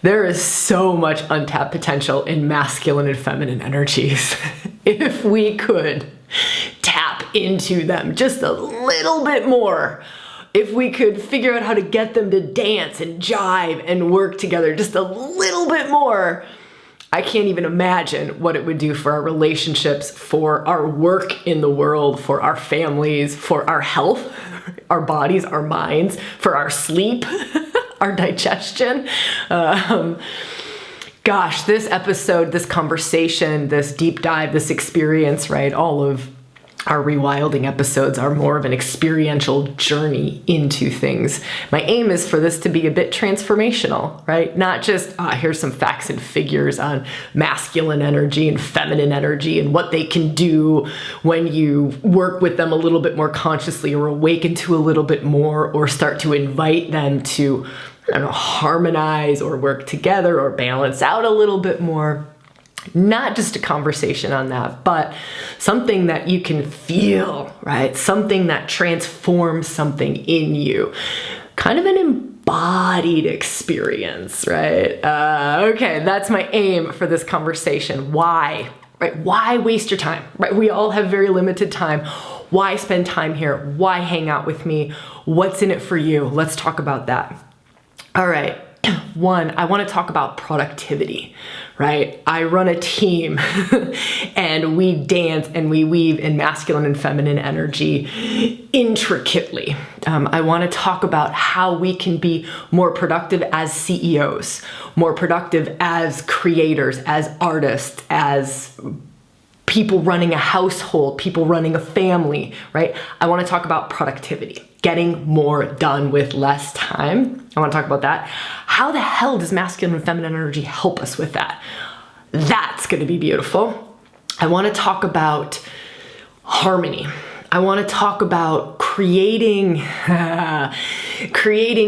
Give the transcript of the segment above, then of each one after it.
There is so much untapped potential in masculine and feminine energies. If we could tap into them just a little bit more, if we could figure out how to get them to dance and jive and work together just a little bit more, I can't even imagine what it would do for our relationships, for our work in the world, for our families, for our health, our bodies, our minds, for our sleep, our digestion. Gosh, this episode, this conversation, this deep dive, this experience, right? All of our rewilding episodes are more of an experiential journey into things. My aim is for this to be a bit transformational, right? Not just, here's some facts and figures on masculine energy and feminine energy and what they can do when you work with them a little bit more consciously or awaken to a little bit more or start to invite them to, I don't know, harmonize or work together or balance out a little bit more. Not just a conversation on that, but something that you can feel, right? Something that transforms something in you. Kind of an embodied experience, right? Okay, that's my aim for this conversation. Why? Right? Why waste your time? Right? We all have very limited time. Why spend time here? Why hang out with me? What's in it for you? Let's talk about that. All right. One, I want to talk about productivity, right? I run a team and we dance and we weave in masculine and feminine energy intricately. I want to talk about how we can be more productive as CEOs, more productive as creators, as artists, as people running a household, people running a family, right? I want to talk about productivity, getting more done with less time. I want to talk about that. How the hell does masculine and feminine energy help us with that? That's going to be beautiful. I want to talk about harmony. I want to talk about creating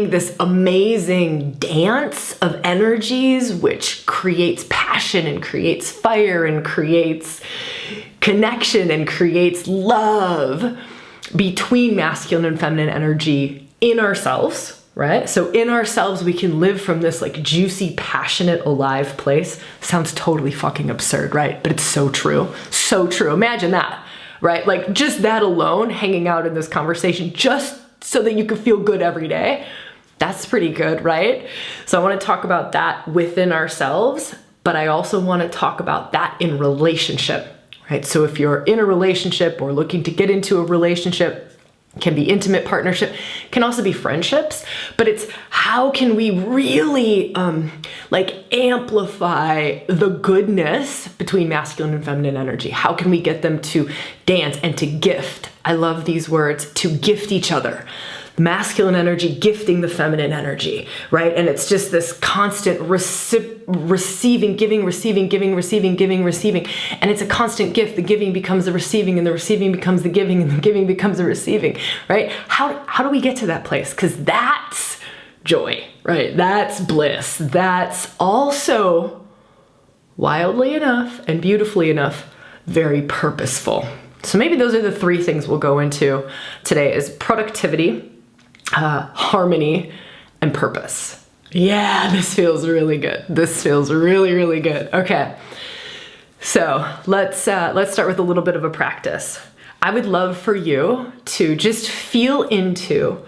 this amazing dance of energies, which creates passion and creates fire and creates connection and creates love between masculine and feminine energy in ourselves. Right? So in ourselves, we can live from this like juicy, passionate, alive place. Sounds totally fucking absurd, right? But it's so true. So true. Imagine that, right? Like just that alone, hanging out in this conversation, just so that you can feel good every day. That's pretty good, right? So I want to talk about that within ourselves, but I also want to talk about that in relationship, right? So if you're in a relationship or looking to get into a relationship, can be intimate partnership, can also be friendships, but it's how can we really amplify the goodness between masculine and feminine energy? How can we get them to dance and to gift? I love these words, to gift each other. Masculine energy gifting the feminine energy, right? And it's just this constant receiving, giving, receiving, giving, receiving, giving, receiving. And it's a constant gift. The giving becomes the receiving and the receiving becomes the giving and the giving becomes the receiving, right? How do we get to that place? Because that's joy, right? That's bliss. That's also, wildly enough and beautifully enough, very purposeful. So maybe those are the three things we'll go into today is productivity, harmony, and purpose. Yeah, this feels really good. This feels really, really good. Okay, so let's start with a little bit of a practice. I would love for you to just feel into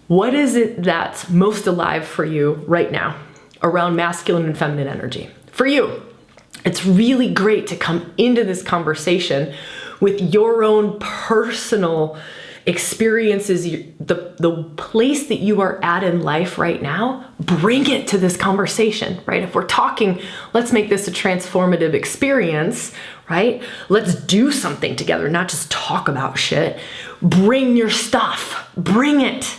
what is it that's most alive for you right now around masculine and feminine energy. For you, it's really great to come into this conversation with your own personal experiences, the place that you are at in life right now, bring it to this conversation, right? If we're talking, let's make this a transformative experience, right? Let's do something together, not just talk about shit. Bring your stuff, bring it.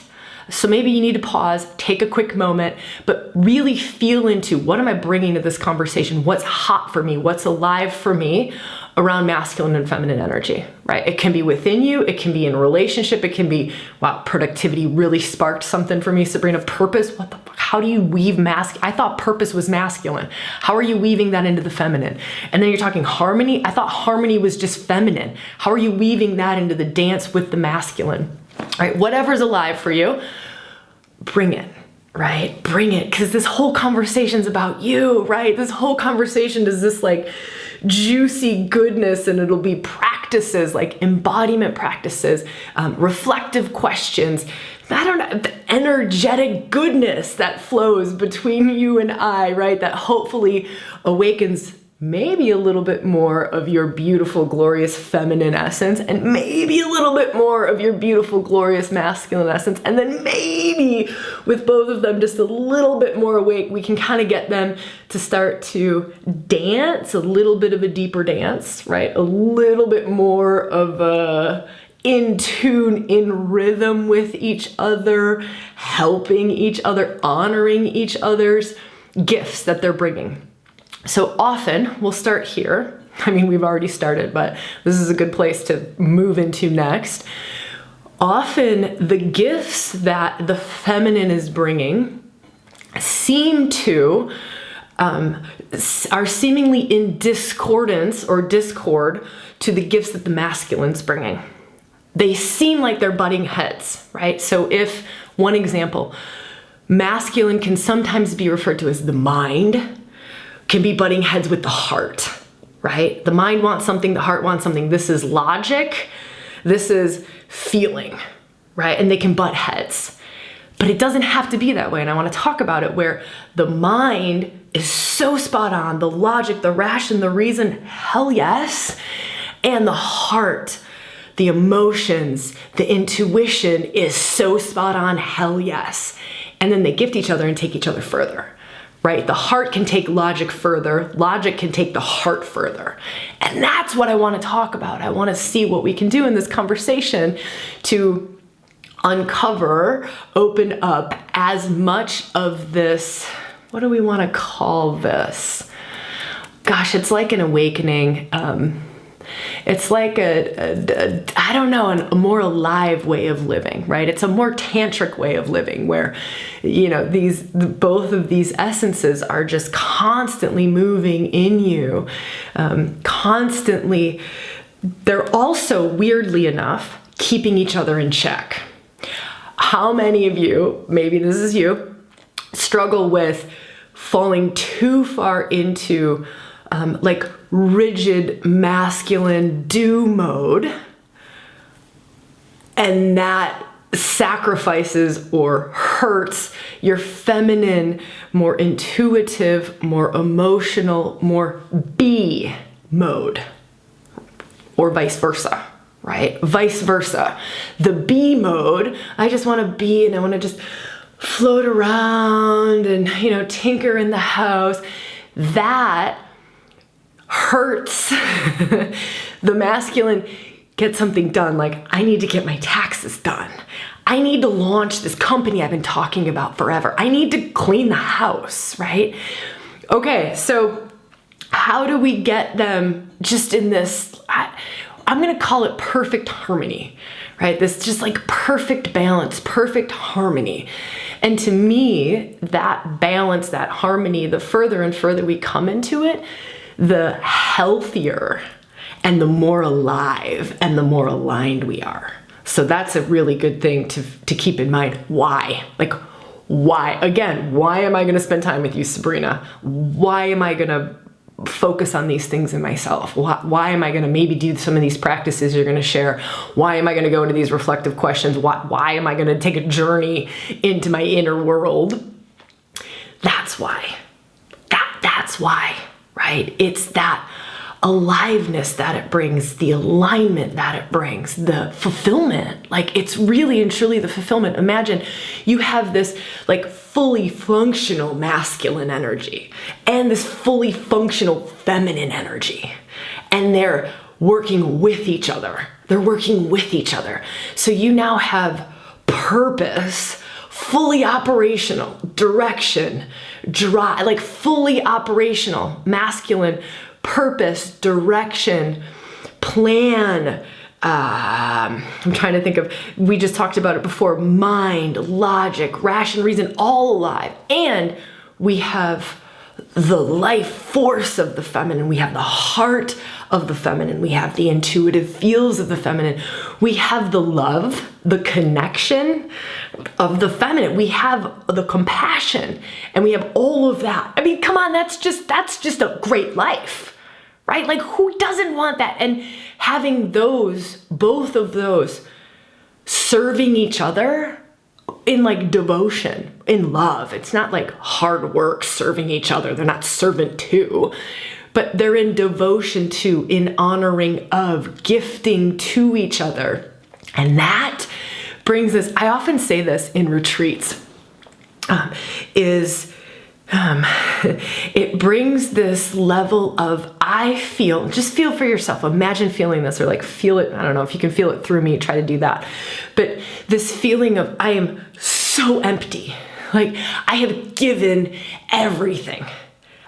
So maybe you need to pause, take a quick moment, but really feel into what am I bringing to this conversation? What's hot for me? What's alive for me around masculine and feminine energy, right? It can be within you. It can be in a relationship. It can be, wow, productivity really sparked something for me. Sabrina, purpose, what the fuck? How do you weave I thought purpose was masculine. How are you weaving that into the feminine? And then you're talking harmony. I thought harmony was just feminine. How are you weaving that into the dance with the masculine? All right, whatever's alive for you, bring it, right? Bring it, because this whole conversation's about you, right? This whole conversation is this like juicy goodness, and it'll be practices, like embodiment practices, reflective questions. I don't know, the energetic goodness that flows between you and I, right? That hopefully awakens maybe a little bit more of your beautiful, glorious feminine essence, and maybe a little bit more of your beautiful, glorious masculine essence. And then maybe with both of them just a little bit more awake, we can kind of get them to start to dance, a little bit of a deeper dance, right? A little bit more of a in tune, in rhythm with each other, helping each other, honoring each other's gifts that they're bringing. So often we'll start here. I mean, we've already started, but this is a good place to move into next. Often the gifts that the feminine is bringing seem to, are seemingly in discordance or discord to the gifts that the masculine's bringing. They seem like they're butting heads, right? So if, one example, masculine can sometimes be referred to as the mind, can be butting heads with the heart, right? The mind wants something, the heart wants something. This is logic, this is feeling, right? And they can butt heads. But it doesn't have to be that way, and I want to talk about it, where the mind is so spot on, the logic, the ration, the reason, hell yes, and the heart, the emotions, the intuition is so spot on, hell yes. And then they gift each other and take each other further. Right? The heart can take logic further. Logic can take the heart further. And that's what I want to talk about. I want to see what we can do in this conversation to uncover, open up as much of this, what do we want to call this? Gosh, it's like an awakening. It's like I don't know, a more alive way of living, right? It's a more tantric way of living where, you know, both of these essences are just constantly moving in you, constantly. They're also, weirdly enough, keeping each other in check. How many of you, maybe this is you, struggle with falling too far into like rigid masculine do mode, and that sacrifices or hurts your feminine, more intuitive, more emotional, more be mode, or vice versa, right? Vice versa. The be mode, I just want to be, and I want to just float around and, you know, tinker in the house. That hurts the masculine. Get something done, like I need to get my taxes done. I need to launch this company I've been talking about forever. I need to clean the house, right? Okay, so how do we get them just in this, I'm gonna call it perfect harmony, right? This just like perfect balance, perfect harmony. And to me, that balance, that harmony, the further and further we come into it, the healthier and the more alive and the more aligned we are. So that's a really good thing to keep in mind. Why? Like, why? Again, why am I going to spend time with you, Sabrina? Why am I going to focus on these things in myself? Why am I going to maybe do some of these practices you're going to share? Why am I going to go into these reflective questions? Why am I going to take a journey into my inner world? That's why. That's why. Right? It's that aliveness that it brings, the alignment that it brings, the fulfillment. Like, it's really and truly the fulfillment. Imagine you have this like fully functional masculine energy and this fully functional feminine energy, and they're working with each other. They're working with each other. So you now have purpose, fully operational, direction, drive, like fully operational, masculine, purpose, direction, plan. I'm trying to think of, we just talked about it before, mind, logic, ration, reason, all alive. And we have the life force of the feminine. We have the heart of the feminine. We have the intuitive feels of the feminine. We have the love, the connection of the feminine. We have the compassion, and we have all of that. I mean, come on, that's just a great life, right? Like, who doesn't want that? And having those, both of those, serving each other in like devotion, in love. It's not like hard work serving each other. They're not servant to, but they're in devotion to, in honoring of, gifting to each other. And that brings us, I often say this in retreats, it brings this level of, just feel for yourself. Imagine feeling this, or like feel it. I don't know if you can feel it through me, try to do that. But this feeling of, I am so empty. Like, I have given everything.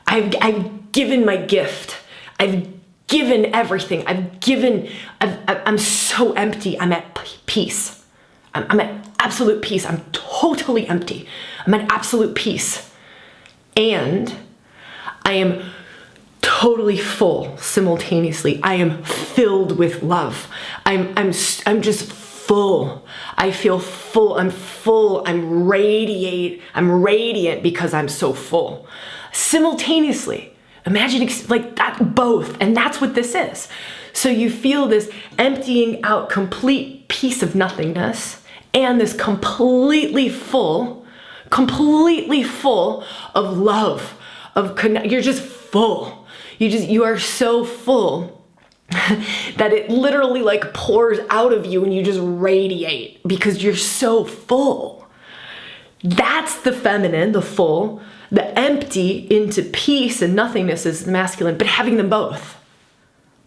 I've given my gift. I've given everything. I'm so empty. I'm at peace. I'm at absolute peace. I'm totally empty. I'm at absolute peace. And I am totally full simultaneously. I am filled with love. I'm just full. I feel full. I'm full. I'm radiant because I'm so full. Simultaneously. Imagine like that, both. And that's what this is. So you feel this emptying out, complete piece of nothingness, and this completely full of love, of connect. You're just full. You are so full that it literally like pours out of you, and you just radiate because you're so full. That's the feminine, the full. The empty into peace and nothingness is the masculine, but having them both.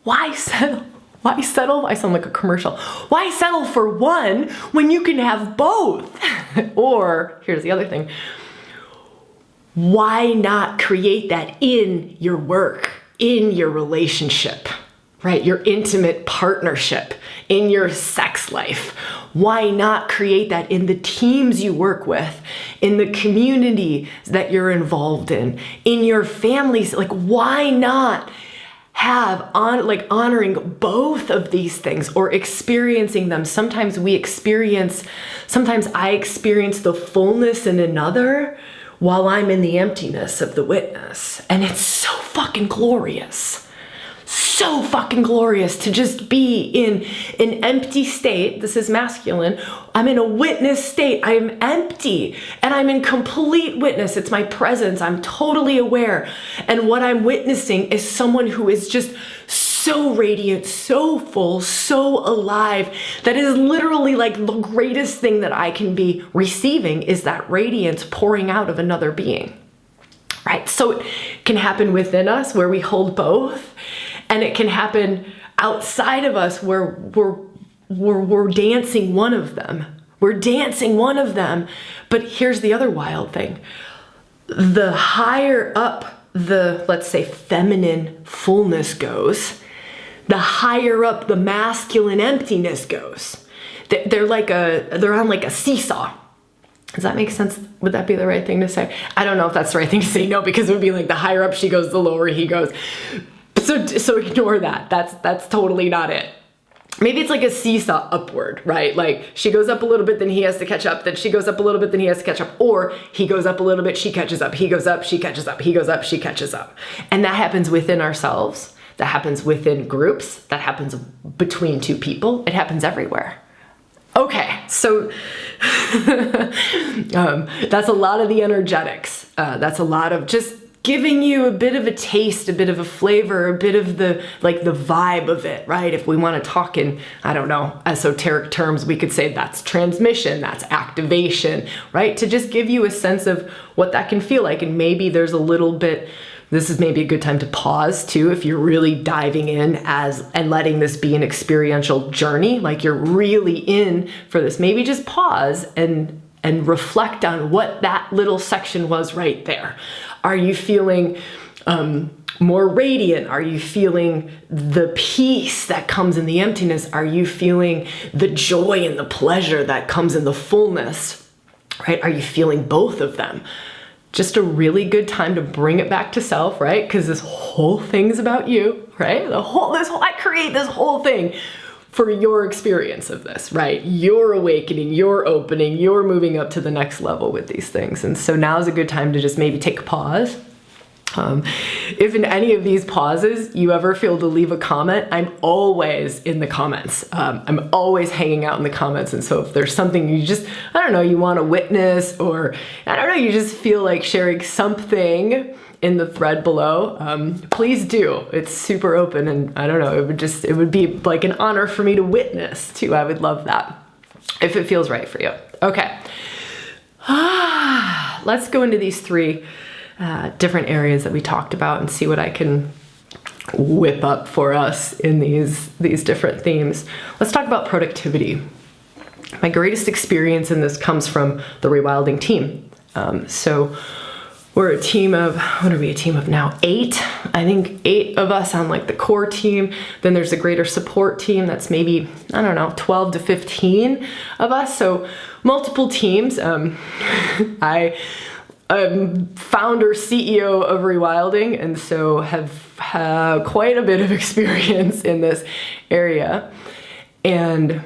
Why settle? Why settle? I sound like a commercial. Why settle for one when you can have both? Or here's the other thing. Why not create that in your work, in your relationship, right? Your intimate partnership, in your sex life. Why not create that in the teams you work with, in the community that you're involved in your families? Like, why not have honoring both of these things, or experiencing them? Sometimes I experience the fullness in another while I'm in the emptiness of the witness. And it's so fucking glorious. So fucking glorious to just be in an empty state. This is masculine. I'm in a witness state. I am empty and I'm in complete witness. It's my presence. I'm totally aware. And what I'm witnessing is someone who is just so radiant, so full, so alive, that is literally like the greatest thing that I can be receiving is that radiance pouring out of another being, right? So it can happen within us where we hold both, and it can happen outside of us where we're dancing one of them. We're dancing one of them. But here's the other wild thing. The higher up the, let's say, feminine fullness goes, the higher up the masculine emptiness goes. They're on like a seesaw. Does that make sense? Would that be the right thing to say? I don't know if that's the right thing to say. No, because it would be like the higher up she goes, the lower he goes. So ignore that. That's totally not it. Maybe it's like a seesaw upward, right? Like she goes up a little bit, then he has to catch up. Then she goes up a little bit, then he has to catch up. Or he goes up a little bit, she catches up. He goes up, she catches up. He goes up, she catches up. And that happens within ourselves. That happens within groups. That happens between two people. It happens everywhere. Okay, so that's a lot of the energetics. That's a lot of just giving you a bit of a taste, a bit of a flavor, a bit of the vibe of it, right? If we want to talk in, I don't know, esoteric terms, we could say that's transmission, that's activation, right? To just give you a sense of what that can feel like. And maybe there's a little bit, this is maybe a good time to pause too, if you're really diving in and letting this be an experiential journey, like you're really in for this, maybe just pause and reflect on what that little section was right there. Are you feeling more radiant? Are you feeling the peace that comes in the emptiness? Are you feeling the joy and the pleasure that comes in the fullness, right? Are you feeling both of them? just a really good time to bring it back to self, right? Because this whole thing's about you, right? I create this whole thing for your experience of this, right? Your awakening, your opening, you're moving up to the next level with these things. And so now is a good time to just maybe take a pause. If in any of these pauses you ever feel to leave a comment, I'm always in the comments. I'm always hanging out in the comments. And so if there's something you just, I don't know, you want to witness, or I don't know, you just feel like sharing something in the thread below, please do. It's super open, and I don't know, it would be like an honor for me to witness too. I would love that if it feels right for you. Okay. Let's go into these three different areas that we talked about and see what I can whip up for us in these different themes. Let's talk about productivity. My greatest experience in this comes from the ReWilding team. So we're a team of, what are we a team of now? 8. I think 8 of us on like the core team. Then there's a greater support team that's maybe, I don't know, 12 to 15 of us. So multiple teams. I'm founder, CEO of ReWilding, and so have had quite a bit of experience in this area. And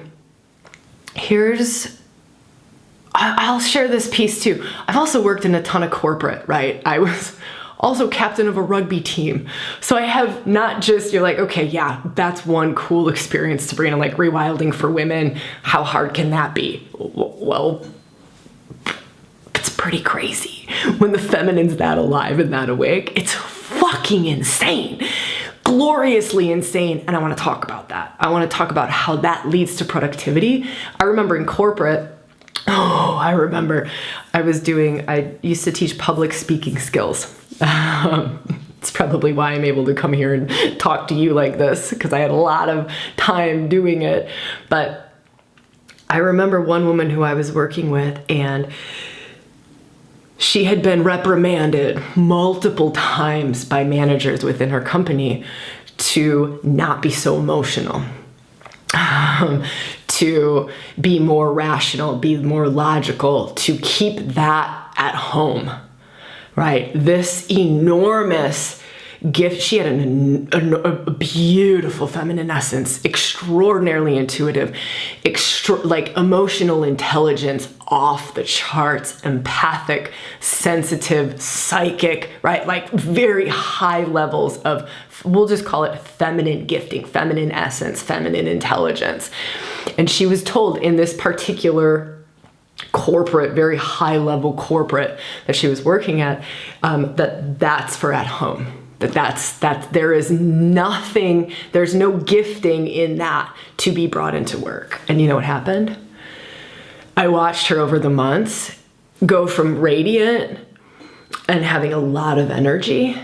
I'll share this piece too. I've also worked in a ton of corporate, right? I was also captain of a rugby team. So I have not just, you're like, okay, yeah, that's one cool experience to bring in, like ReWilding for women. How hard can that be? Well, it's pretty crazy. When the feminine's that alive and that awake, it's fucking insane. Gloriously insane. And I want to talk about that. I want to talk about how that leads to productivity. I remember in corporate, I used to teach public speaking skills. It's probably why I'm able to come here and talk to you like this, because I had a lot of time doing it. But I remember one woman who I was working with, and she had been reprimanded multiple times by managers within her company to not be so emotional, to be more rational, be more logical, to keep that at home, right? This enormous gift. She had a beautiful feminine essence, extraordinarily intuitive, like emotional intelligence off the charts, empathic, sensitive, psychic, right? Like very high levels of, we'll just call it feminine gifting, feminine essence, feminine intelligence. And she was told in this particular corporate, very high level corporate that she was working at, that's for at home. That there is nothing, there's no gifting in that to be brought into work. And you know what happened? I watched her over the months go from radiant and having a lot of energy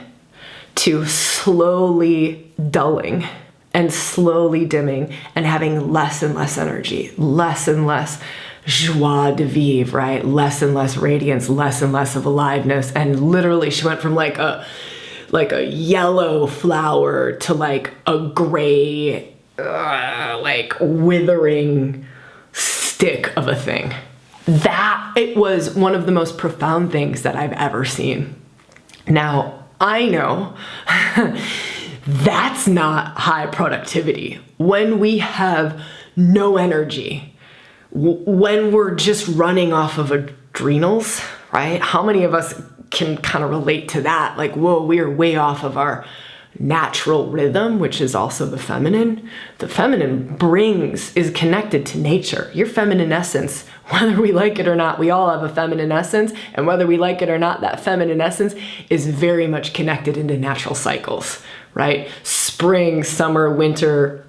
to slowly dulling and slowly dimming and having less and less energy, less and less joie de vivre, right? Less and less radiance, less and less of aliveness. And literally she went from like a yellow flower to like a gray, like withering stick of a thing. That, it was one of the most profound things that I've ever seen. Now, I know that's not high productivity. When we have no energy, when we're just running off of adrenals, right? How many of us can kind of relate to that? Like, whoa, we are way off of our natural rhythm, which is also the feminine. The feminine is connected to nature. Your feminine essence, whether we like it or not, we all have a feminine essence, and whether we like it or not, that feminine essence is very much connected into natural cycles, right? Spring, summer, winter,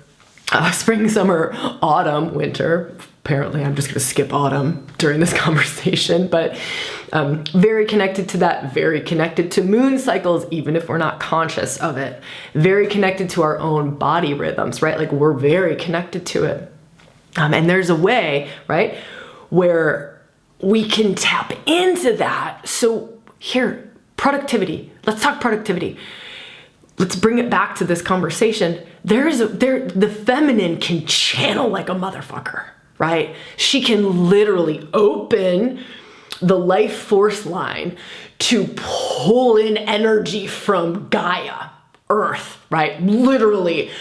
autumn, winter. Apparently, I'm just going to skip autumn during this conversation, but very connected to that, very connected to moon cycles, even if we're not conscious of it, very connected to our own body rhythms, right? Like we're very connected to it. And there's a way, right, where we can tap into that. So here, productivity. Let's talk productivity. Let's bring it back to this conversation. The feminine can channel like a motherfucker, right? She can literally open the life force line to pull in energy from Gaia, Earth, right? Literally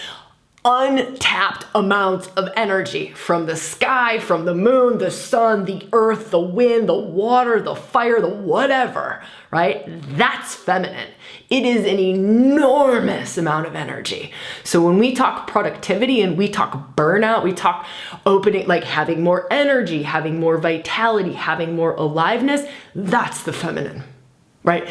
untapped amounts of energy from the sky, from the moon, the sun, the earth, the wind, the water, the fire, the whatever, right? That's feminine. It is an enormous amount of energy. So when we talk productivity and we talk burnout, we talk opening, like having more energy, having more vitality, having more aliveness, that's the feminine. Right?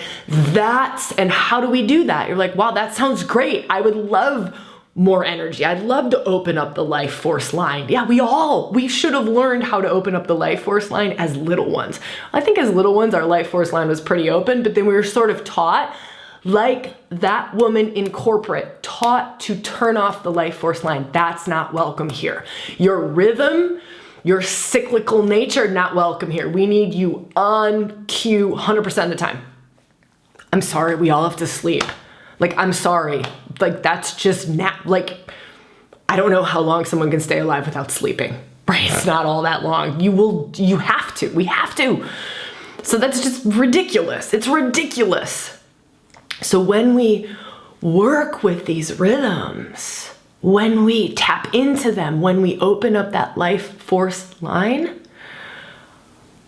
And how do we do that? You're like, wow, that sounds great. I would love more energy. I'd love to open up the life force line. Yeah, we should have learned how to open up the life force line as little ones. I think as little ones, our life force line was pretty open, but then we were sort of taught, like that woman in corporate, taught to turn off the life force line. That's not welcome here. Your rhythm, your cyclical nature, not welcome here. We need you on cue 100% of the time. I'm sorry, we all have to sleep. Like, I'm sorry. Like, that's just like, I don't know how long someone can stay alive without sleeping, right? It's not all that long. You have to, we have to. So that's just ridiculous. It's ridiculous. So when we work with these rhythms, when we tap into them, when we open up that life force line,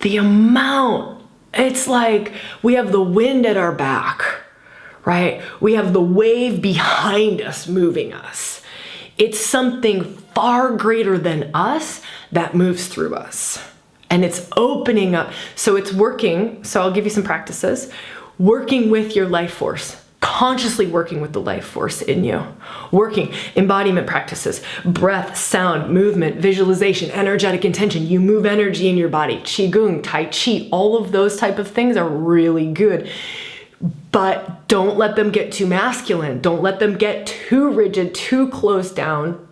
the amount, it's like we have the wind at our back, right? We have the wave behind us moving us. It's something far greater than us that moves through us. And it's opening up. So it's working. So I'll give you some practices. Working with your life force. Consciously working with the life force in you. Working embodiment practices, breath, sound, movement, visualization, energetic intention. You move energy in your body. Qigong, Tai Chi, all of those type of things are really good. But don't let them get too masculine. Don't let them get too rigid, too closed down,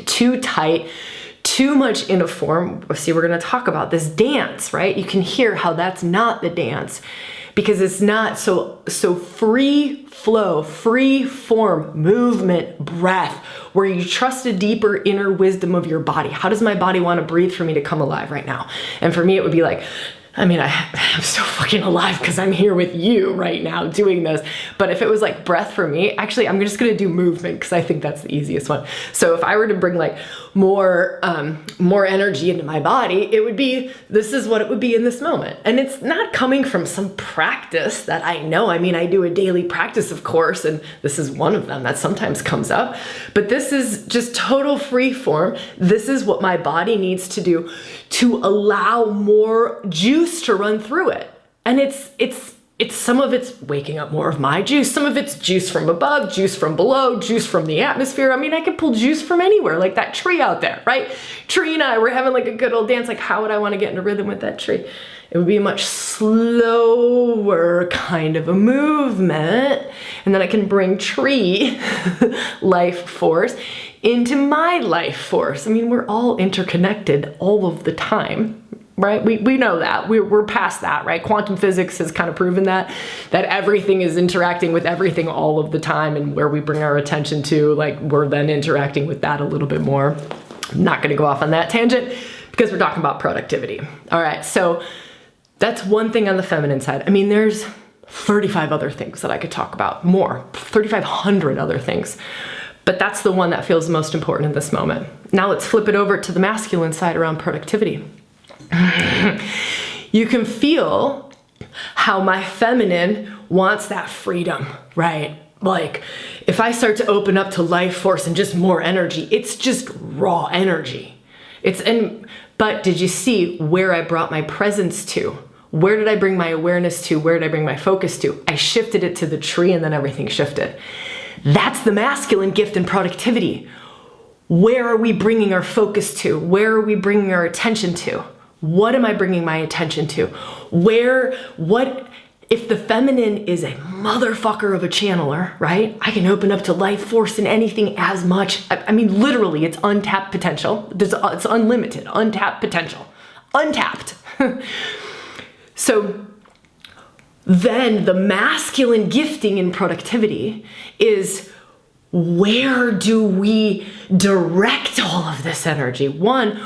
too tight, too much in a form. See, we're going to talk about this dance, right? You can hear how that's not the dance. Because it's not so free flow, free form, movement, breath, where you trust a deeper inner wisdom of your body. How does my body want to breathe for me to come alive right now? And for me, it would be like, I mean, I'm so fucking alive because I'm here with you right now doing this. But if it was like breath for me, actually, I'm just going to do movement because I think that's the easiest one. So if I were to bring like more energy into my body, it would be, this is what it would be in this moment. And it's not coming from some practice that I know. I mean, I do a daily practice, of course, and this is one of them that sometimes comes up. But this is just total free form. This is what my body needs to do to allow more juice to run through it. And it's some of it's waking up more of my juice. Some of it's juice from above, juice from below, juice from the atmosphere. I mean, I could pull juice from anywhere, like that tree out there, right? Tree and I were having like a good old dance. Like, how would I want to get into rhythm with that tree? It would be a much slower kind of a movement. And then I can bring tree life force into my life force. I mean, we're all interconnected all of the time, right? We know that. We're past that, right? Quantum physics has kind of proven that everything is interacting with everything all of the time, and where we bring our attention to, like, we're then interacting with that a little bit more. I'm not going to go off on that tangent because we're talking about productivity. All right, so that's one thing on the feminine side. I mean, there's 35 other things that I could talk about, more, 3,500 other things. But that's the one that feels most important in this moment. Now let's flip it over to the masculine side around productivity. You can feel how my feminine wants that freedom, right? Like, if I start to open up to life force and just more energy, it's just raw energy. But did you see where I brought my presence to? Where did I bring my awareness to? Where did I bring my focus to? I shifted it to the tree, and then everything shifted. That's the masculine gift in productivity. Where are we bringing our focus to? Where are we bringing our attention to? What am I bringing my attention to? If the feminine is a motherfucker of a channeler, right? I can open up to life force and anything as much. I mean, literally, it's untapped potential. It's unlimited, untapped potential. Untapped. So then the masculine gifting in productivity is, where do we direct all of this energy? One,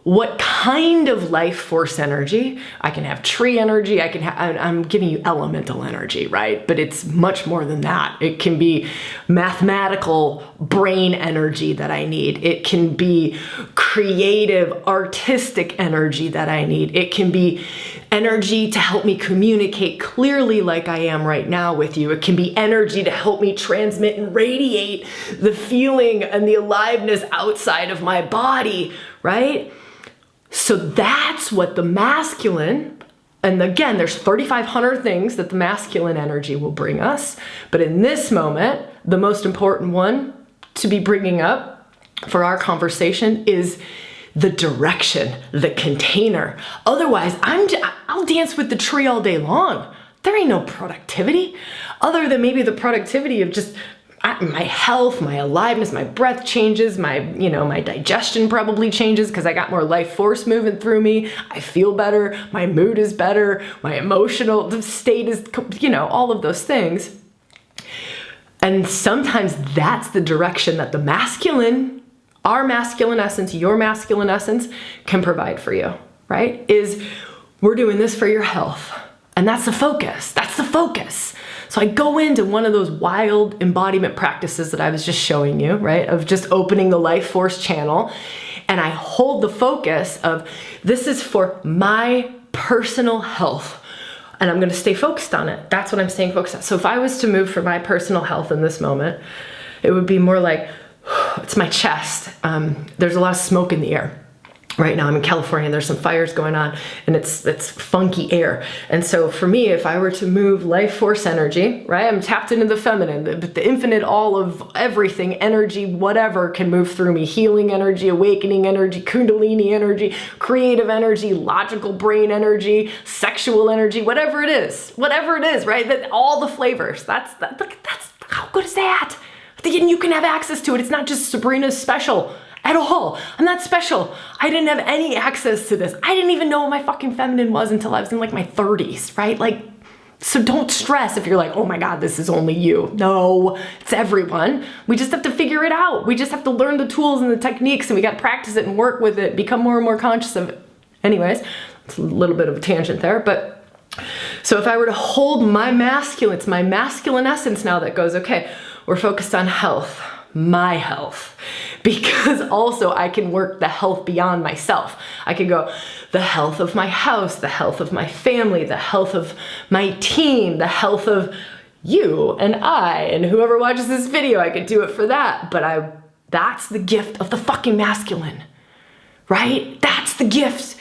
what kind of life force energy? I can have tree energy, I'm giving you elemental energy, right? But it's much more than that. It can be mathematical brain energy that I need. It can be creative, artistic energy that I need. It can be energy to help me communicate clearly like I am right now with you. It can be energy to help me transmit and radiate the feeling and the aliveness outside of my body, right? So that's what the masculine, and again, there's 3,500 things that the masculine energy will bring us. But in this moment, the most important one to be bringing up for our conversation is the direction, the container. Otherwise, I'll dance with the tree all day long. There ain't no productivity other than maybe the productivity of just my health, my aliveness, my breath changes, my digestion probably changes because I got more life force moving through me. I feel better. My mood is better. My emotional state is, all of those things. And sometimes that's the direction that the masculine, our masculine essence, your masculine essence can provide for you, right? Is we're doing this for your health. And that's the focus. That's the focus. So I go into one of those wild embodiment practices that I was just showing you, right? Of just opening the life force channel. And I hold the focus of this is for my personal health. And I'm going to stay focused on it. That's what I'm staying focused on. So if I was to move for my personal health in this moment, it would be more like, it's my chest. There's a lot of smoke in the air. Right now I'm in California and there's some fires going on and it's funky air. And so for me, if I were to move life force energy, right? I'm tapped into the feminine, the infinite, all of everything, energy, whatever can move through me. Healing energy, awakening energy, kundalini energy, creative energy, logical brain energy, sexual energy, whatever it is, right? That all the flavors, that's how good is that? And you can have access to it. It's not just Sabrina's special. At all. I'm not special. I didn't have any access to this. I didn't even know what my fucking feminine was until I was in like my 30s, right? So don't stress if you're like, oh my God, this is only you. No, it's everyone. We just have to figure it out. We just have to learn the tools and the techniques and we got to practice it and work with it, become more and more conscious of it. Anyways, it's a little bit of a tangent there, but so if I were to hold my masculine, it's my masculine essence now that goes, okay, we're focused on health. My health, because also I can work the health beyond myself. I can go the health of my house, the health of my family, the health of my team, the health of you and I and whoever watches this video. I could do it for that, but that's the gift of the fucking masculine, right? That's the gift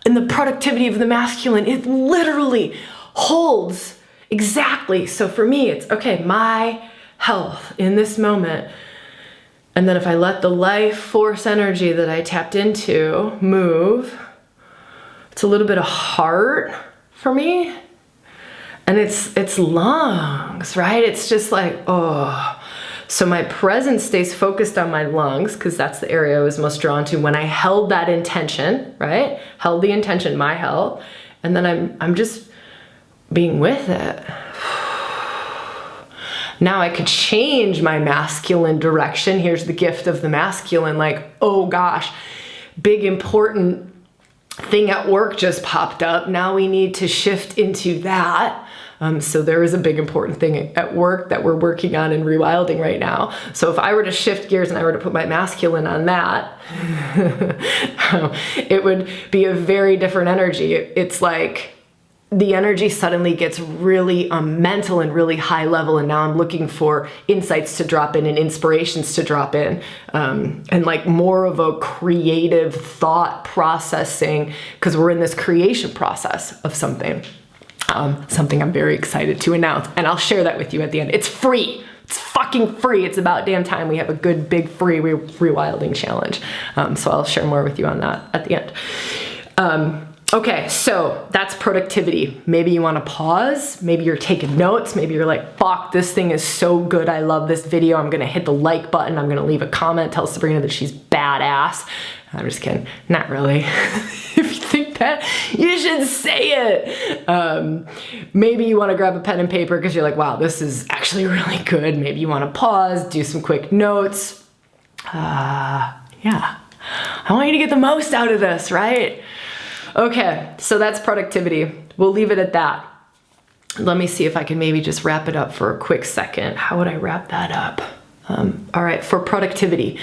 and the productivity of the masculine. It literally holds exactly. So for me, it's okay, my health in this moment. And then if I let the life force energy that I tapped into move, it's a little bit of heart for me. And it's lungs, right? It's just like, oh. So my presence stays focused on my lungs because that's the area I was most drawn to when I held that intention, right? Held the intention, my health. And then I'm just being with it. Now I could change my masculine direction. Here's the gift of the masculine, like, oh gosh, big important thing at work just popped up. Now we need to shift into that. So there is a big important thing at work that we're working on in ReWilding right now. So if I were to shift gears and I were to put my masculine on that, it would be a very different energy. It's like, the energy suddenly gets really mental and really high level. And now I'm looking for insights to drop in and inspirations to drop in. And like more of a creative thought processing, because we're in this creation process of something. Something I'm very excited to announce. And I'll share that with you at the end. It's free. It's fucking free. It's about damn time we have a good big free rewilding challenge. So I'll share more with you on that at the end. Okay, so that's productivity. Maybe you want to pause. Maybe you're taking notes. Maybe you're like, fuck, this thing is so good. I love this video. I'm going to hit the like button. I'm going to leave a comment. Tell Sabrina that she's badass. I'm just kidding. Not really. If you think that, you should say it. Maybe you want to grab a pen and paper because you're like, wow, this is actually really good. Maybe you want to pause, do some quick notes. Yeah. I want you to get the most out of this, right? Okay, so that's productivity. We'll leave it at that. Let me see if I can maybe just wrap it up for a quick second. How would I wrap that up? All right, for productivity,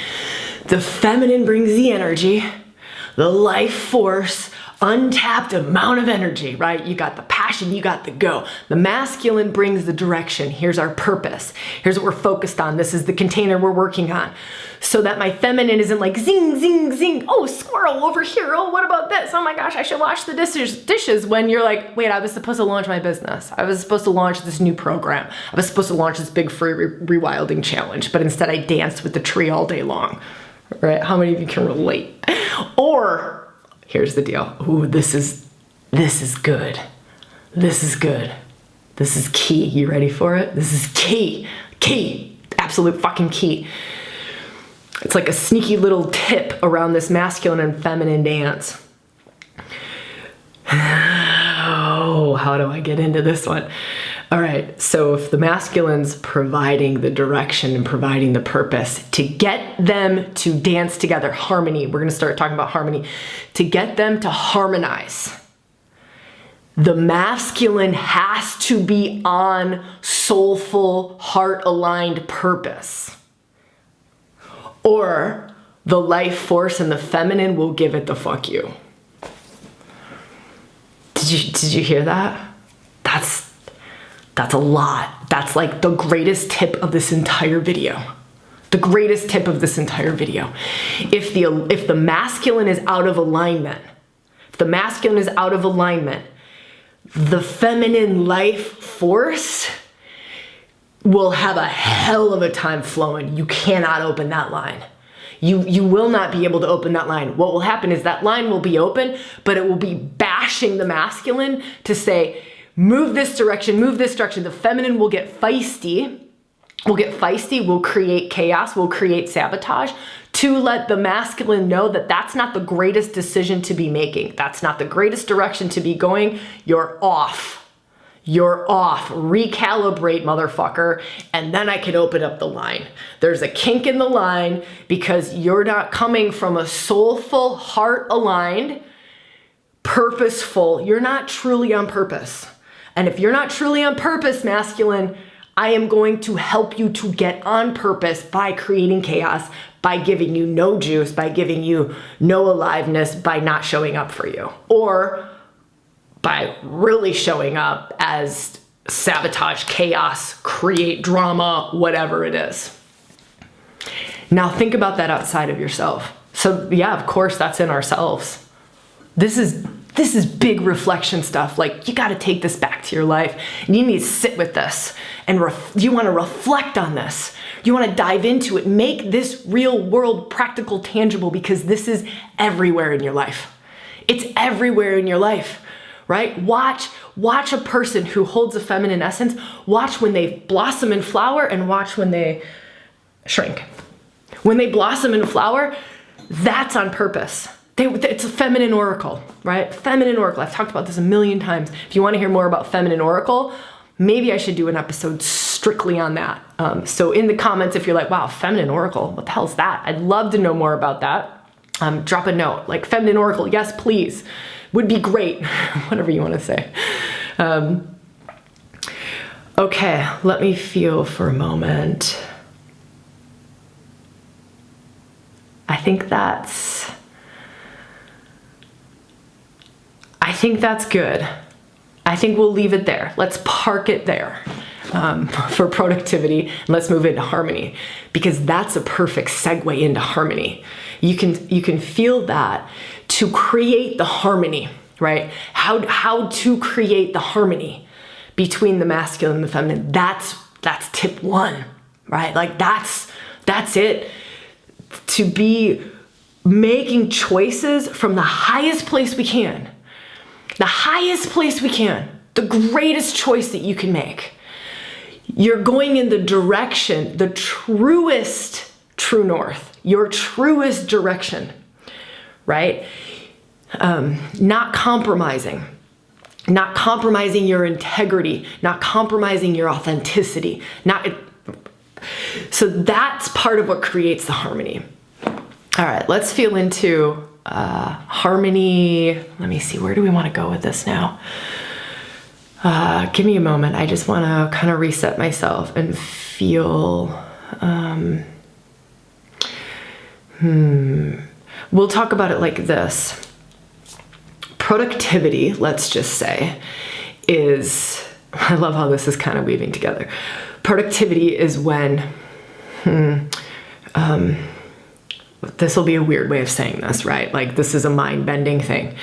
the feminine brings the energy, the life force, untapped amount of energy, right? You got the passion, you got the go. The masculine brings the direction. Here's our purpose. Here's what we're focused on. This is the container we're working on. So that my feminine isn't like zing, zing, zing. Oh, squirrel over here. Oh, what about this? Oh my gosh, I should wash the dishes when you're like, wait, I was supposed to launch my business. I was supposed to launch this new program. I was supposed to launch this big free rewilding challenge, but instead I danced with the tree all day long, right? How many of you can relate? Or here's the deal. Ooh, this is good. This is good. This is key. You ready for it? This is key. Key. Absolute fucking key. It's like a sneaky little tip around this masculine and feminine dance. Oh, how do I get into this one? All right, so if the masculine's providing the direction and providing the purpose to get them to dance together, harmony, we're gonna start talking about harmony, to get them to harmonize, the masculine has to be on soulful, heart-aligned purpose. Or the life force and the feminine will give it the fuck you. Did you hear that? That's a lot. That's like the greatest tip of this entire video. The greatest tip of this entire video. If the masculine is out of alignment, the feminine life force will have a hell of a time flowing. You cannot open that line. You will not be able to open that line. What will happen is that line will be open, but it will be bashing the masculine to say, move this direction, move this direction. The feminine will get feisty. We'll create chaos, we'll create sabotage to let the masculine know that that's not the greatest decision to be making. That's not the greatest direction to be going. You're off. You're off. Recalibrate, motherfucker. And then I can open up the line. There's a kink in the line because you're not coming from a soulful, heart-aligned, purposeful. You're not truly on purpose. And if you're not truly on purpose, masculine, I am going to help you to get on purpose by creating chaos, by giving you no juice, by giving you no aliveness, by not showing up for you. Or by really showing up as sabotage, chaos, create drama, whatever it is. Now think about that outside of yourself. So yeah, of course that's in ourselves. This is big reflection stuff. Like you got to take this back to your life and you need to sit with this and you want to reflect on this. You want to dive into it, make this real world practical, tangible, because this is everywhere in your life. It's everywhere in your life. Right? Watch a person who holds a feminine essence. Watch when they blossom and flower and watch when they shrink. When they blossom and flower, that's on purpose. It's a feminine oracle, right? Feminine oracle. I've talked about this a million times. If you want to hear more about feminine oracle, maybe I should do an episode strictly on that. So in the comments, if you're like, wow, feminine oracle, what the hell is that? I'd love to know more about that. Drop a note, like feminine oracle, yes, please. Would be great, whatever you want to say. Okay, let me feel for a moment. I think that's good. I think we'll leave it there. Let's park it there for productivity. And let's move into harmony, because that's a perfect segue into harmony. You can feel that. To create the harmony, right? How to create the harmony between the masculine and the feminine. That's tip one, right? Like that's it. To be making choices from the highest place we can. The highest place we can. The greatest choice that you can make. You're going in the direction, the truest true north, your truest direction. Right? Not compromising your integrity, not compromising your authenticity, so that's part of what creates the harmony. All right, let's feel into harmony. Let me see, where do we want to go with this now? Give me a moment. I just want to kind of reset myself and feel. We'll talk about it like this. Productivity, let's just say, is, I love how this is kind of weaving together. Productivity is when, this will be a weird way of saying this, right? Like, this is a mind-bending thing.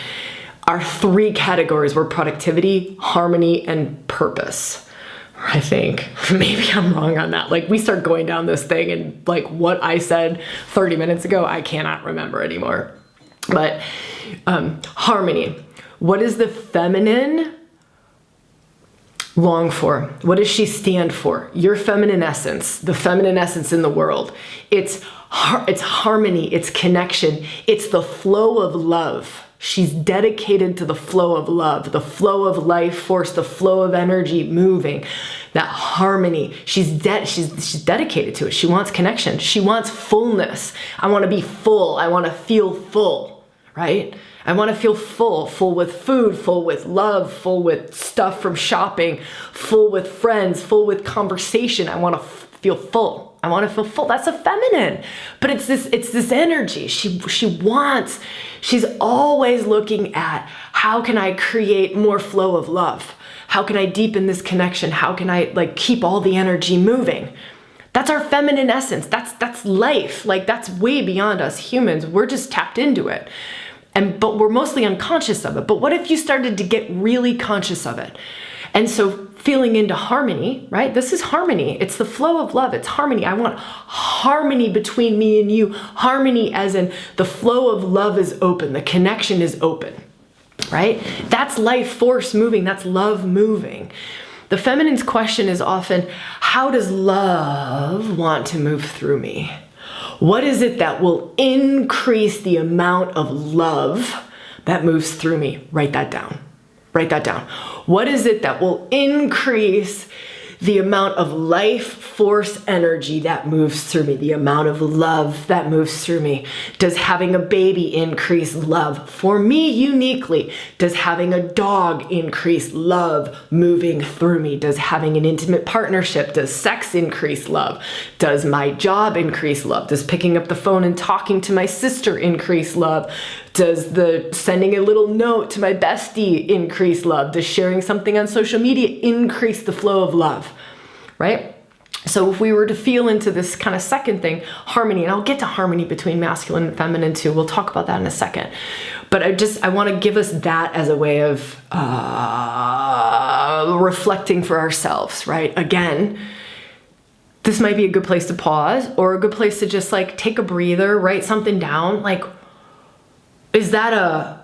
Our three categories were productivity, harmony, and purpose. I think. Maybe I'm wrong on that. Like, we start going down this thing and like what I said 30 minutes ago, I cannot remember anymore. But harmony. What does the feminine long for? What does she stand for? Your feminine essence, the feminine essence in the world. It's harmony, it's connection, it's the flow of love. She's dedicated to the flow of love, the flow of life force, the flow of energy moving, that harmony. She's dedicated to it. She wants connection. She wants fullness. I want to be full. I want to feel full, right? I want to feel full with food, full with love, full with stuff from shopping, full with friends, full with conversation. I want to feel full. I want to feel full. That's a feminine, but it's this energy. She's always looking at, how can I create more flow of love? How can I deepen this connection? How can I like keep all the energy moving? That's our feminine essence. That's life. Like, that's way beyond us humans. We're just tapped into it. But we're mostly unconscious of it. But what if you started to get really conscious of it? And so feeling into harmony, right? This is harmony. It's the flow of love. It's harmony. I want harmony between me and you. Harmony as in the flow of love is open. The connection is open, right? That's life force moving. That's love moving. The feminine's question is often, how does love want to move through me? What is it that will increase the amount of love that moves through me? Write that down. Write that down. What is it that will increase the amount of life force energy that moves through me, the amount of love that moves through me? Does having a baby increase love? For me uniquely, does having a dog increase love moving through me? Does having an intimate partnership, does sex increase love? Does my job increase love? Does picking up the phone and talking to my sister increase love? Does the sending a little note to my bestie increase love? Does sharing something on social media increase the flow of love, right? So if we were to feel into this kind of second thing, harmony, and I'll get to harmony between masculine and feminine too. We'll talk about that in a second. But I want to give us that as a way of reflecting for ourselves, right? Again, this might be a good place to pause, or a good place to just like take a breather, write something down. Like, is that a,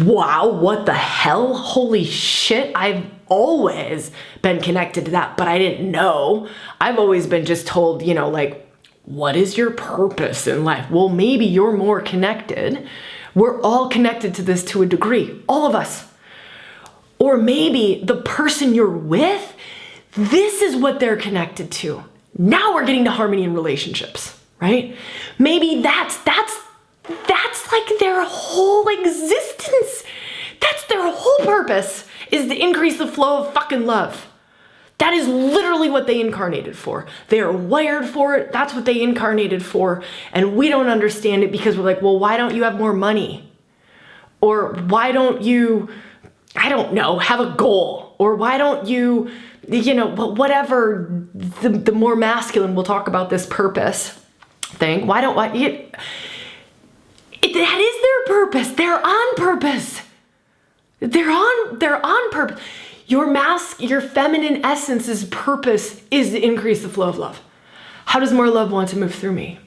wow, what the hell? Holy shit, I've always been connected to that, but I didn't know. I've always been just told, you know, like, what is your purpose in life? Well, maybe you're more connected. We're all connected to this to a degree, all of us. Or maybe the person you're with, this is what they're connected to. Now we're getting to harmony in relationships, right? Maybe that's like their whole existence. That's their whole purpose, is to increase the flow of fucking love. That is literally what they incarnated for. They are wired for it. That's what they incarnated for. And we don't understand it because we're like, well, why don't you have more money? Or why don't you, I don't know, have a goal? Or why don't you, you know, whatever, the more masculine, we'll talk about this purpose thing. That is their purpose. They're on purpose. They're on purpose. Your feminine essence's purpose is to increase the flow of love. How does more love want to move through me?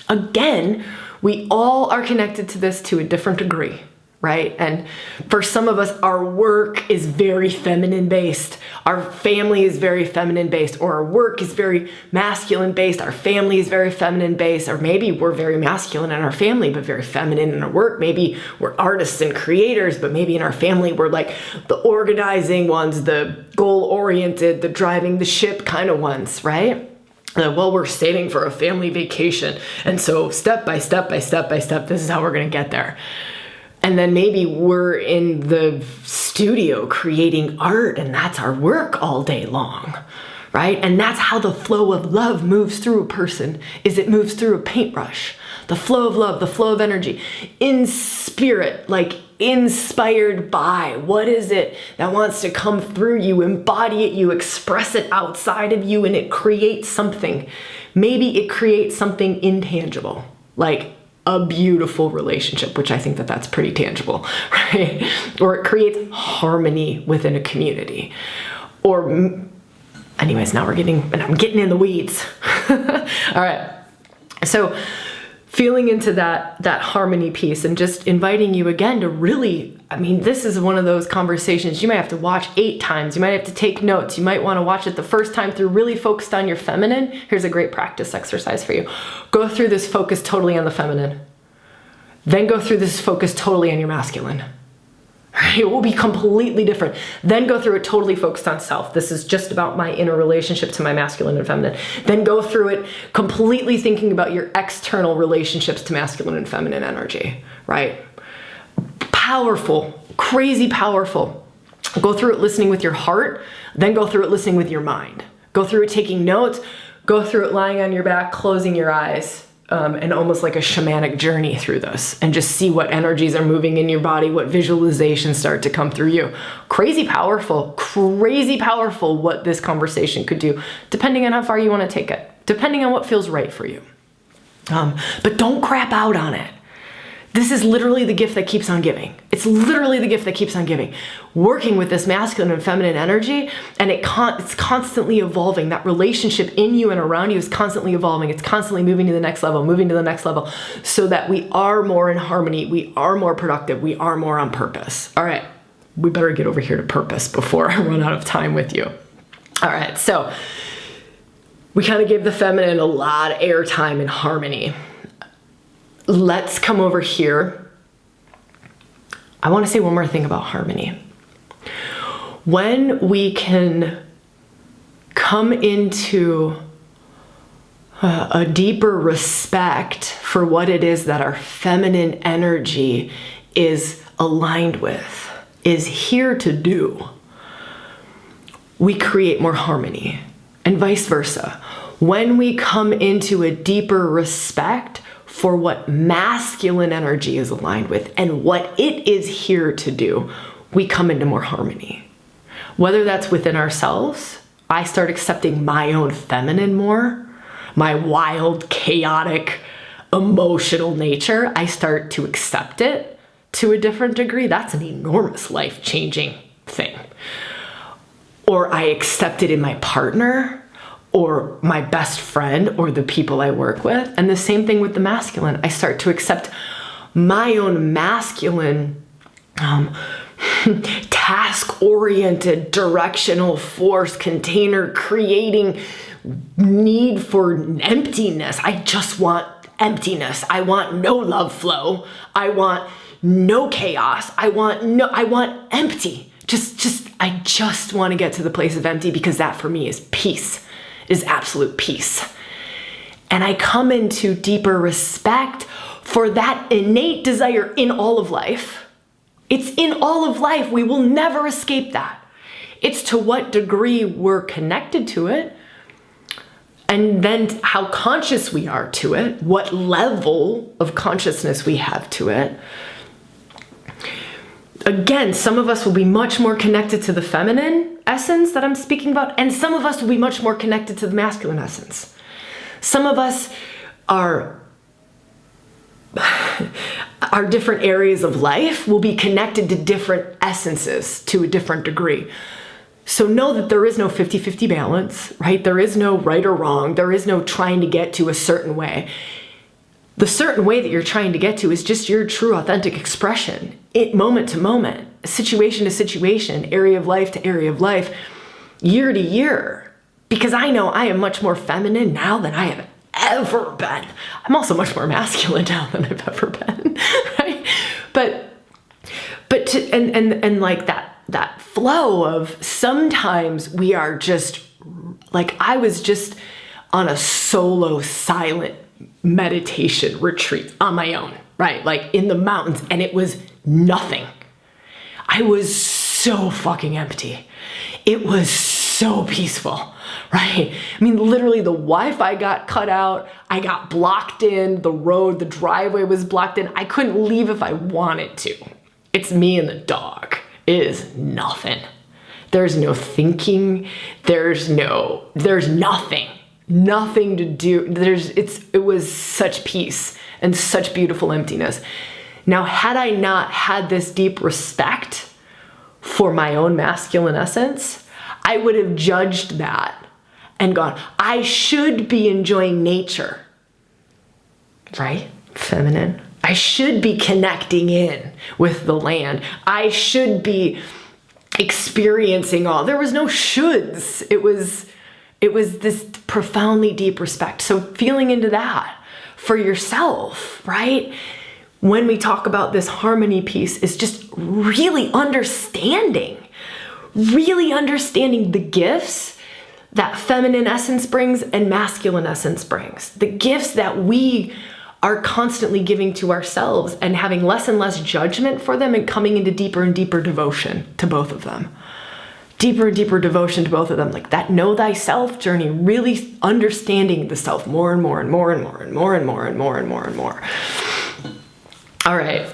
Again, we all are connected to this to a different degree, right? And for some of us, our work is very feminine based. Our family is very feminine based, or our work is very masculine based. Our family is very feminine based, or maybe we're very masculine in our family, but very feminine in our work. Maybe we're artists and creators, but maybe in our family, we're like the organizing ones, the goal oriented, the driving the ship kind of ones, right? Well, we're saving for a family vacation. And so step by step by step by step, this is how we're going to get there. And then maybe we're in the studio creating art, and that's our work all day long, right? And that's how the flow of love moves through a person, is it moves through a paintbrush. The flow of love, the flow of energy, in spirit, like inspired by. What is it that wants to come through you? Embody it, you express it outside of you, and it creates something. Maybe it creates something intangible, like a beautiful relationship, which I think that that's pretty tangible, right? Or it creates harmony within a community. Or, anyways, I'm getting in the weeds. All right. So feeling into that harmony piece, and just inviting you again to really, this is one of those conversations you might have to watch 8 times. You might have to take notes. You might want to watch it the first time through, really focused on your feminine. Here's a great practice exercise for you. Go through this focus totally on the feminine. Then go through this focus totally on your masculine. It will be completely different. Then go through it totally focused on self. This is just about my inner relationship to my masculine and feminine. Then go through it completely thinking about your external relationships to masculine and feminine energy, right? Powerful, crazy powerful. Go through it listening with your heart, then go through it listening with your mind. Go through it taking notes, go through it lying on your back, closing your eyes, and almost like a shamanic journey through this, and just see what energies are moving in your body, what visualizations start to come through you. Crazy powerful what this conversation could do, depending on how far you want to take it, depending on what feels right for you. But don't crap out on it. This is literally the gift that keeps on giving. It's literally the gift that keeps on giving. Working with this masculine and feminine energy, and it's constantly evolving. That relationship in you and around you is constantly evolving. It's constantly moving to the next level, so that we are more in harmony, we are more productive, we are more on purpose. All right, we better get over here to purpose before I run out of time with you. All right, so we kind of gave the feminine a lot of airtime in harmony. Let's come over here. I want to say one more thing about harmony. When we can come into a deeper respect for what it is that our feminine energy is aligned with, is here to do, we create more harmony, and vice versa. When we come into a deeper respect for what masculine energy is aligned with and what it is here to do, we come into more harmony. Whether that's within ourselves, I start accepting my own feminine more, my wild, chaotic, emotional nature, I start to accept it to a different degree. That's an enormous life-changing thing. Or I accept it in my partner, or my best friend, or the people I work with. And the same thing with the masculine. I start to accept my own masculine, task-oriented, directional force, container creating need for emptiness. I just want emptiness. I want no love flow. I want no chaos. I want empty. I just want to get to the place of empty, because that for me is peace. Is absolute peace. And I come into deeper respect for that innate desire in all of life. It's in all of life. We will never escape that. It's to what degree we're connected to it, and then how conscious we are to it, what level of consciousness we have to it. Again, some of us will be much more connected to the feminine essence that I'm speaking about, and some of us will be much more connected to the masculine essence. Some of us are our different areas of life will be connected to different essences to a different degree. So know that there is no 50-50 balance, right? There is no right or wrong. There is no trying to get to a certain way. The certain way that you're trying to get to is just your true authentic expression, moment to moment, situation to situation, area of life to area of life, year to year. Because I know I am much more feminine now than I have ever been. I'm also much more masculine now than I've ever been, right? But like that flow of sometimes we are just like, on a solo silent meditation retreat on my own, right? Like in the mountains, and it was nothing. I was so fucking empty. It was so peaceful, right? I mean, literally the Wi-Fi got cut out. I got blocked in, the driveway was blocked in. I couldn't leave if I wanted to. It's me and the dog. It is nothing. There's no thinking. There's nothing to do. It was such peace and such beautiful emptiness. Now, had I not had this deep respect for my own masculine essence, I would have judged that and gone, I should be enjoying nature, right? Feminine. I should be connecting in with the land. I should be experiencing all. There was no shoulds. It was this profoundly deep respect. So feeling into that for yourself, right? When we talk about this harmony piece, is just really understanding the gifts that feminine essence brings and masculine essence brings. The gifts that we are constantly giving to ourselves and having less and less judgment for them and coming into deeper and deeper devotion to both of them. Deeper and deeper devotion to both of them. Like that know thyself journey, really understanding the self more and more and more and more and more and more and more and more and more. All right,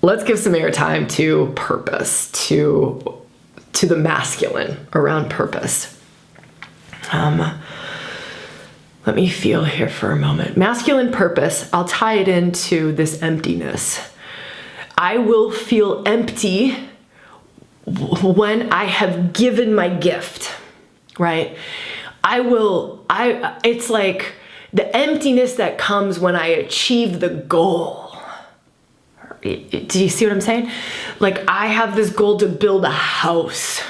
let's give some airtime to purpose, to the masculine around purpose. Let me feel here for a moment. Masculine purpose, I'll tie it into this emptiness. I will feel empty when I have given my gift, right? It's like the emptiness that comes when I achieve the goal. Do you see what I'm saying? Like I have this goal to build a house,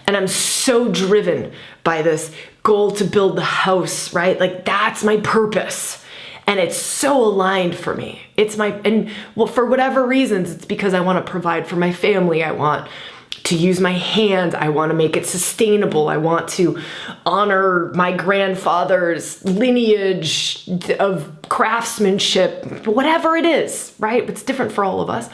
and I'm so driven by this goal to build the house, right? Like that's my purpose. And it's so aligned for me. For whatever reasons, it's because I want to provide for my family. I want to use my hands. I want to make it sustainable. I want to honor my grandfather's lineage of craftsmanship, whatever it is, right? It's different for all of us.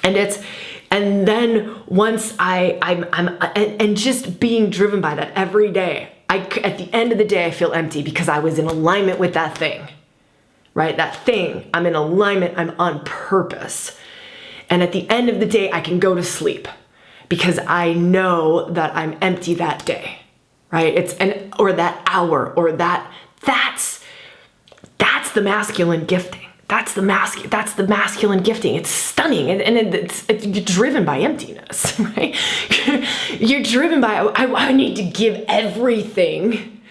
And then once I'm just being driven by that every day, at the end of the day, I feel empty because I was in alignment with that thing, right? That thing, I'm in alignment, I'm on purpose. And at the end of the day, I can go to sleep because I know that I'm empty that day, right? Or that hour, or that's the masculine gifting. That's the masculine gifting. It's stunning, and it's driven by emptiness, right? You're driven by, I need to give everything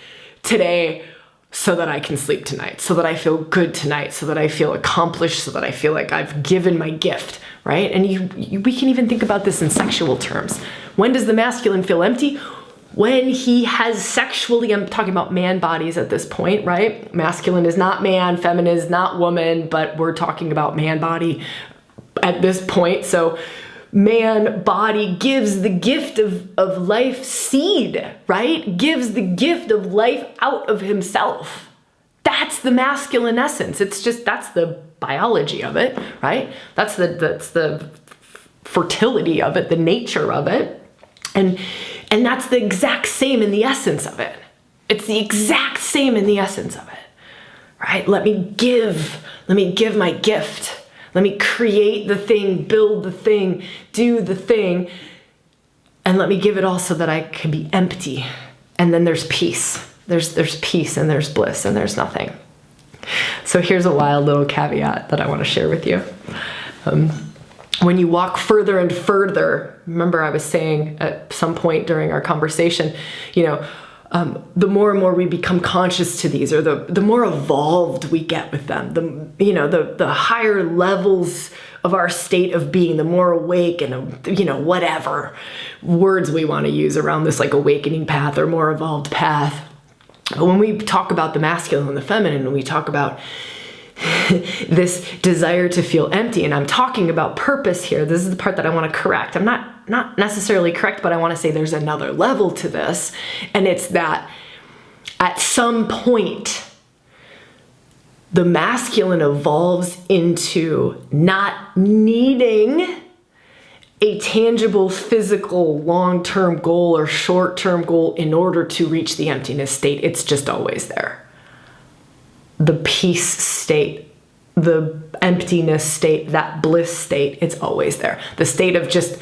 today so that I can sleep tonight, so that I feel good tonight, so that I feel accomplished, so that I feel like I've given my gift, right? And we can even think about this in sexual terms. When does the masculine feel empty? When he has sexually, I'm talking about man bodies at this point, right? Masculine is not man, feminine is not woman, but we're talking about man body at this point. So man body gives the gift of life seed, right? Gives the gift of life out of himself. That's the masculine essence. That's the biology of it, right? That's the fertility of it, the nature of it. And that's the exact same in the essence of it. It's the exact same in the essence of it, right? Let me give my gift. Let me create the thing, build the thing, do the thing, and let me give it all so that I can be empty. And then there's peace. There's peace and there's bliss and there's nothing. So here's a wild little caveat that I want to share with you. When you walk further and further, remember I was saying at some point during our conversation, the more and more we become conscious to these, or the more evolved we get with them, the higher levels of our state of being, the more awake and, whatever words we want to use around this like awakening path or more evolved path. But when we talk about the masculine and the feminine, and we talk about this desire to feel empty, and I'm talking about purpose here. This is the part that I want to correct. I'm not necessarily correct, but I want to say there's another level to this, and it's that At some point, the masculine evolves into not needing a tangible, physical, long-term goal or short-term goal in order to reach the emptiness state. It's just always there. The peace state, the emptiness state, that bliss state, it's always there. The state of just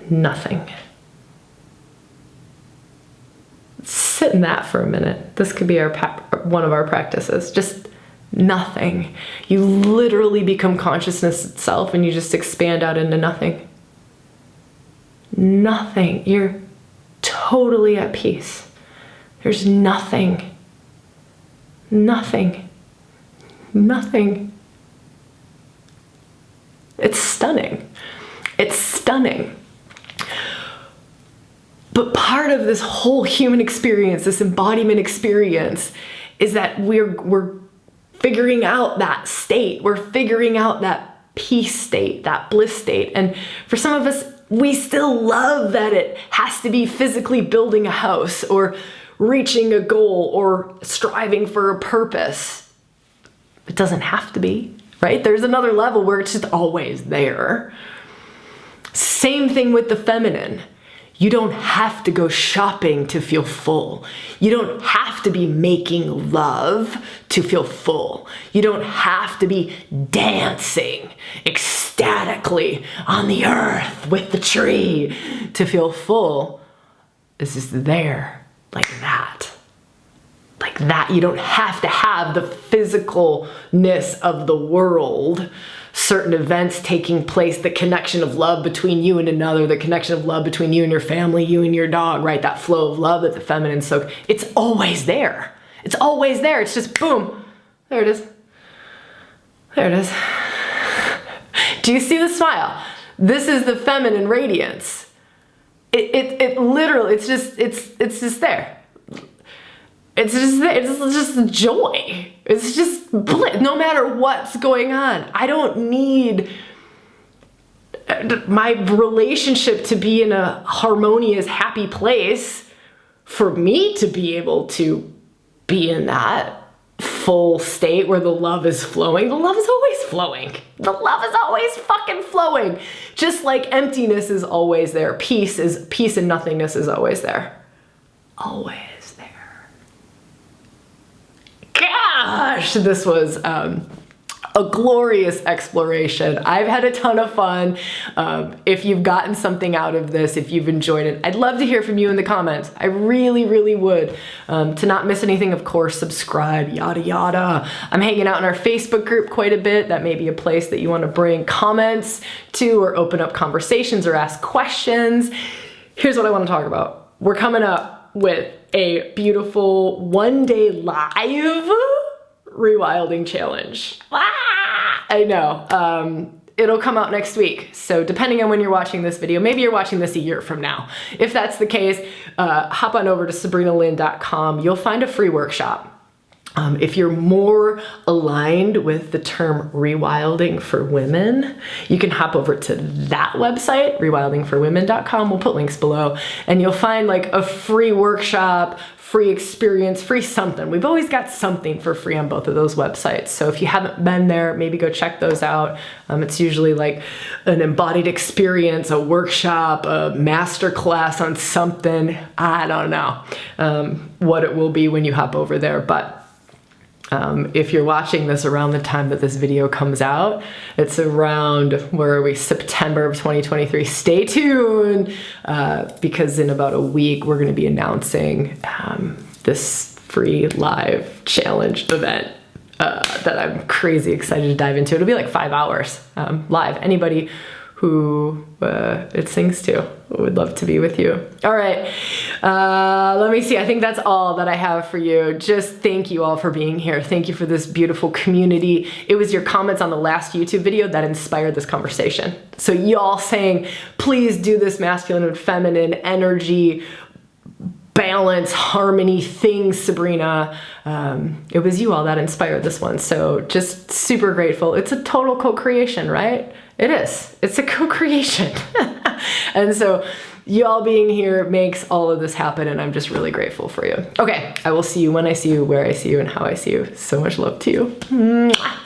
nothing. Sit in that for a minute. This could be one of our practices. Just nothing. You literally become consciousness itself and you just expand out into nothing. Nothing. You're totally at peace. There's nothing. Nothing. Nothing. It's stunning. It's stunning. But part of this whole human experience, this embodiment experience, is that we're figuring out that state. We're figuring out that peace state, that bliss state. And for some of us, we still love that it has to be physically building a house or reaching a goal or striving for a purpose. It doesn't have to be, right? There's another level where it's just always there. Same thing with the feminine. You don't have to go shopping to feel full. You don't have to be making love to feel full. You don't have to be dancing ecstatically on the earth with the tree to feel full. It's just there, like that. Like that. You don't have to have the physicalness of the world, certain events taking place, the connection of love between you and another, the connection of love between you and your family, you and your dog, right? That flow of love that the feminine soak. It's always there. It's always there. It's just boom. There it is. There it is. Do you see the smile? This is the feminine radiance. It literally, it's just there. It's just there. It's just joy. It's just bliss, no matter what's going on. I don't need my relationship to be in a harmonious, happy place for me to be able to be in that full state where the love is flowing. The love is always flowing. The love is always fucking flowing. Just like emptiness is always there. Peace and nothingness is always there. Always. Gosh, this was a glorious exploration. I've had a ton of fun. If you've gotten something out of this, if you've enjoyed it, I'd love to hear from you in the comments. I really, really would. To not miss anything, of course, subscribe, yada, yada. I'm hanging out in our Facebook group quite a bit. That may be a place that you want to bring comments to or open up conversations or ask questions. Here's what I want to talk about. We're coming up with a beautiful one-day live rewilding challenge. I know. It'll come out next week. So depending on when you're watching this video, maybe you're watching this a year from now. If that's the case, hop on over to sabrinalyn.com. You'll find a free workshop. If you're more aligned with the term rewilding for women, you can hop over to that website, rewildingforwomen.com. We'll put links below, and you'll find like a free workshop, free experience, free something. We've always got something for free on both of those websites. So if you haven't been there, maybe go check those out. It's usually like an embodied experience, a workshop, a master class on something. I don't know what it will be when you hop over there, but if you're watching this around the time that this video comes out, it's around, where are we, September of 2023. Stay tuned, because in about a week, we're gonna be announcing this free live challenge event that I'm crazy excited to dive into. It'll be like 5 hours live. Anybody who it sings to would love to be with you. All right, let me see. I think that's all that I have for you. Just thank you all for being here. Thank you for this beautiful community. It was your comments on the last YouTube video that inspired this conversation. So y'all saying, please do this masculine and feminine energy, balance, harmony thing, Sabrina. It was you all that inspired this one. So just super grateful. It's a total co-creation, right? It is. It's a co-creation. And so you all being here makes all of this happen, and I'm just really grateful for you. Okay, I will see you when I see you, where I see you, and how I see you. So much love to you. Mwah.